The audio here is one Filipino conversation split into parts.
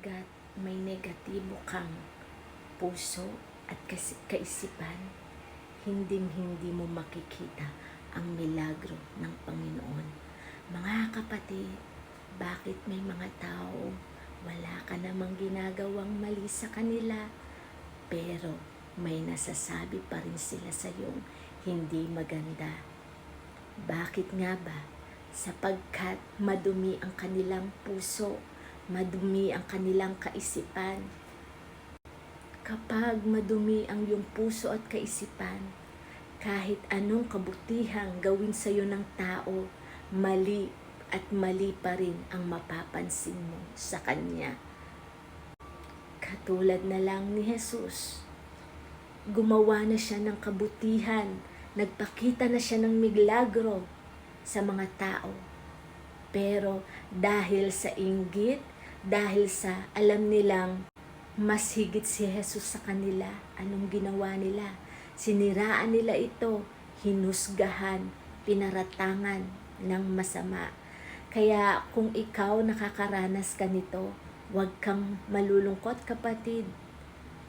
hanggat may negatibo kang puso at kaisipan, hindi mo makikita ang milagro ng Panginoon. Mga kapatid, bakit may mga tao wala ka namang ginagawang mali sa kanila, pero may nasasabi pa rin sila sa iyong hindi maganda? Bakit nga ba? Sapagkat madumi ang kanilang puso, madumi ang kanilang kaisipan. Kapag madumi ang iyong puso at kaisipan, kahit anong kabutihang gawin sa iyo ng tao, mali at mali pa rin ang mapapansin mo sa kanya. Katulad na lang ni Jesus, gumawa na siya ng kabutihan, nagpakita na siya ng milagro sa mga tao. Pero dahil sa inggit, dahil sa alam nilang mas higit si Jesus sa kanila, anong ginawa nila? Siniraan nila ito, hinusgahan, pinaratangan ng masama. Kaya kung ikaw nakakaranas ka nito, huwag kang malulungkot, kapatid.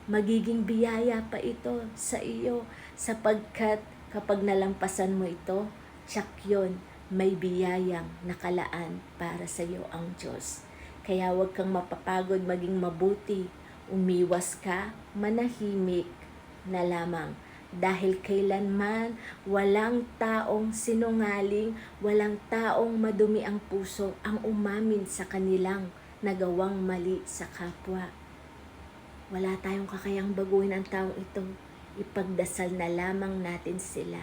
Magiging biyaya pa ito sa iyo, sapagkat kapag nalampasan mo ito, tsak yun, may biyayang nakalaan para sa iyo ang Diyos. Kaya huwag kang mapapagod maging mabuti. Umiwas ka, manahimik na lamang. Dahil kailanman walang taong sinungaling, walang taong madumi ang puso ang umamin sa kanilang nagawang mali sa kapwa. Wala tayong kakayang baguhin ang taong ito. Ipagdasal na lamang natin sila.